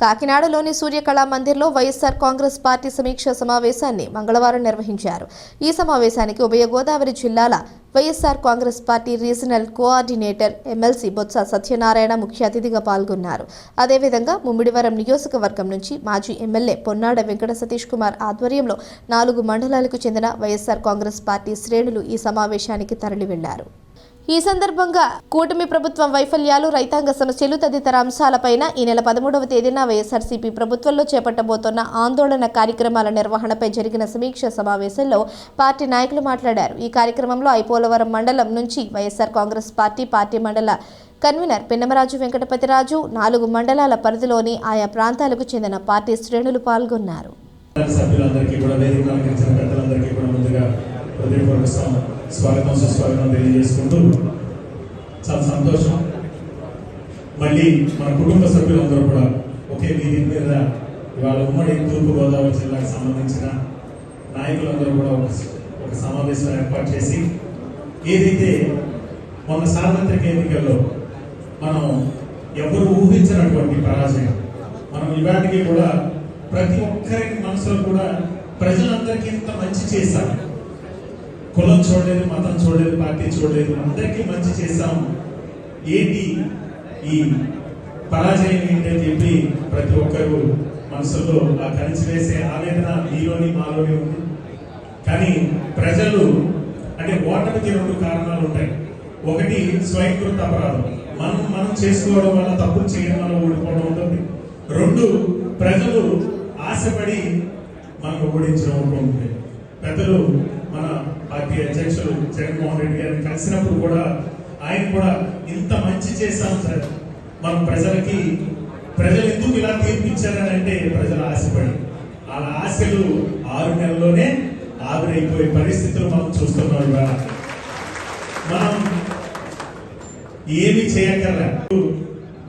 కాకినాడలోని Suryakala మందిర్లో YSR Congress party సమీక్ష సమావేశాన్ని మంగళవారం నిర్వహించారు. ఈ సమావేశానికి ఉభయ గోదావరి జిల్లాల YSR Congress party regional coordinator MLC Botsa Satyanarayana ముఖ్య అతిథిగా పాల్గొన్నారు. అదేవిధంగా ముమ్మిడివరం నియోజకవర్గం నుంచి మాజీ ఎమ్మెల్యే పొన్నాడ వెంకట సతీష్ కుమార్ ఆధ్వర్యంలో 4 మండలాలకు చెందిన వైఎస్ఆర్ కాంగ్రెస్ పార్టీ శ్రేణులు ఈ సమావేశానికి తరలి వెళ్లారు. ఈ సందర్భంగా కూటమి ప్రభుత్వం వైఫల్యాలు, రైతాంగ సమస్యలు తదితర అంశాలపైన ఈ నెల 13వ తేదీన వైఎస్ఆర్సీపీ ప్రభుత్వంలో చేపట్టబోతున్న ఆందోళన కార్యక్రమాల నిర్వహణపై జరిగిన సమీక్ష సమావేశంలో పార్టీ నాయకులు మాట్లాడారు. ఈ కార్యక్రమంలో ఐపోలవరం మండలం నుంచి వైఎస్ఆర్ కాంగ్రెస్ పార్టీ మండల కన్వీనర్ పిన్నమరాజు వెంకటపతిరాజు, 4 మండలాల పరిధిలోని ఆయా ప్రాంతాలకు చెందిన పార్టీ శ్రేణులు పాల్గొన్నారు. స్వాగతం సుస్వాగతం తెలియజేసుకుంటూ చాలా సంతోషం. మళ్ళీ మన కుటుంబ సభ్యులందరూ కూడా ఒకే వీధి మీద ఇవాళ ఉమ్మడి తూర్పు గోదావరి జిల్లాకు సంబంధించిన నాయకులందరూ కూడా ఒక సమావేశం ఏర్పాటు చేసి ఏదైతే మొన్న సార్వత్రిక ఎన్నికల్లో మనం ఎవరు ఊహించినటువంటి పరాజయం, మనం ఇవాటికి కూడా ప్రతి ఒక్కరి మనసులో కూడా ప్రజలందరికీ ఇంత మంచి చేశాం, కులం చూడలేదు, మతం చూడలేదు, పార్టీ చూడలేదు, అందరికీ మంచి చేశాం, ఏంటి ఈ పరాజయం ఏంటని చెప్పి ప్రతి ఒక్కరు మనసులో ఆ కలిసి వేసే ఆవేదన మీలోని మాలోని ఉంది. కానీ ప్రజలు అంటే ఓటమికి 2 కారణాలు ఉంటాయి. ఒకటి స్వయంకృత అపరాధం, మనం చేసుకోవడం వల్ల, తప్పులు చేయడం వల్ల ఓడిపోవడం ఉంటుంది. 2 ప్రజలు ఆశపడి మనకు ఓడించడం ఉంటుంది. పెద్దలు మన పార్టీ అధ్యక్షులు జగన్మోహన్ రెడ్డి గారిని కలిసినప్పుడు కూడా ఆయన కూడా ఇంత మంచి చేశాం సార్, మనం ప్రజలు ఎందుకు ఇలా తీర్పిచ్చారని అంటే ప్రజలు ఆశపడి, ఆ ఆశలు 6 నెలల్లోనే ఆవిరైపోయే పరిస్థితులు మనం చూస్తున్నాం. ఇవాళ మనం ఏమి చేయక్కర్లే.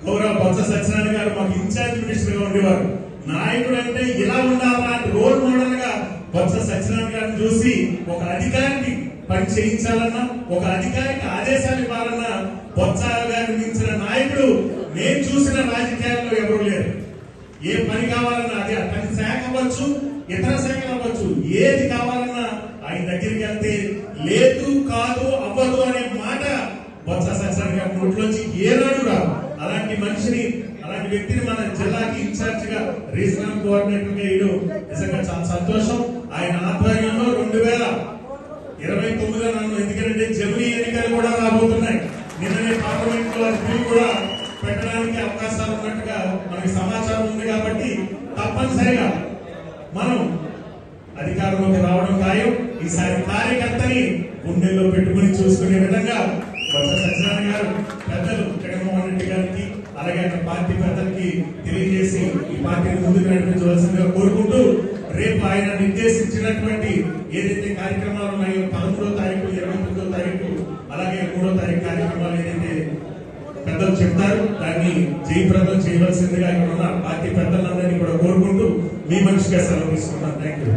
గౌరవ బొత్స సత్యనారాయణ గారు మాకు ఇన్ఛార్జ్ మినిస్టర్ గా ఉండేవారు. నాయకుడు అంటే ఇలా ఉండాలా, రోల్ మోడల్ గా బొత్స సత్యనారాయణ గారిని చూసి ఒక అధికారికి పని చేయించాలన్నా, ఒక అధికారికి ఆదేశాలు ఇవ్వాలన్నా బొత్స గారిని మించిన నాయకుడు నేను చూసిన రాజకీయాల్లో ఎవరు లేరు. ఏ పని కావాలన్నా, అది పని శాఖ అవ్వచ్చు, ఇతర శాఖలు అవ్వచ్చు, ఏది కావాలన్నా ఆయన దగ్గరికి వెళ్తే లేదు, కాదు, అవ్వదు అనే మాట బొత్స సత్యనారాయణ గారి నోట్లోంచి ఏనాడు రాదు. అలాంటి మనిషిని, అలాంటి వ్యక్తిని మన జిల్లాకి ఇన్ఛార్జ్ గా రీజనల్ కోఆర్డినేటర్ గా వేయడం నిజంగా చాలా సంతోషం. ఆయన ఆధ్వర్యంలో 2029 నన్ను, ఎందుకంటే జమిలీ ఎన్నికలు కూడా రాబోతున్నాయి, నిన్ననే పార్లమెంట్ లో బిల్ కూడా పెట్టడానికి అవకాశాలు ఉన్నట్టుగా మనకి సమాచారం ఉంది. కాబట్టి తప్పనిసరిగా మనం అధికారంలోకి రావడం ఖాయం. ఈసారి కార్యకర్తని గుండెల్లో పెట్టుకుని చూసుకునే విధంగా బొత్స సత్యనారాయణ గారు, పెద్దలు జగన్మోహన్ రెడ్డి గారికి, అలాగే పార్టీ పెద్దలకి తెలియజేసి ఈ పార్టీని ముందుకు నడిపించవలసిందిగా కోరుకుంటూ, రేపు ఆయన నిర్దేశించినటువంటి ఏదైతే కార్యక్రమాలు ఉన్నాయో 13వ తారీఖు, 29వ తారీఖు, అలాగే 3వ తారీఖు కార్యక్రమాలు ఏదైతే పెద్దలు చెప్తారు దాన్ని జయప్రదం చేయవలసిందిగా ఇక్కడ ఉన్న పార్టీ పెద్దలందరినీ కూడా కోరుకుంటూ మీ మనిషిగా సెలవు తీసుకున్నాను. Thank you.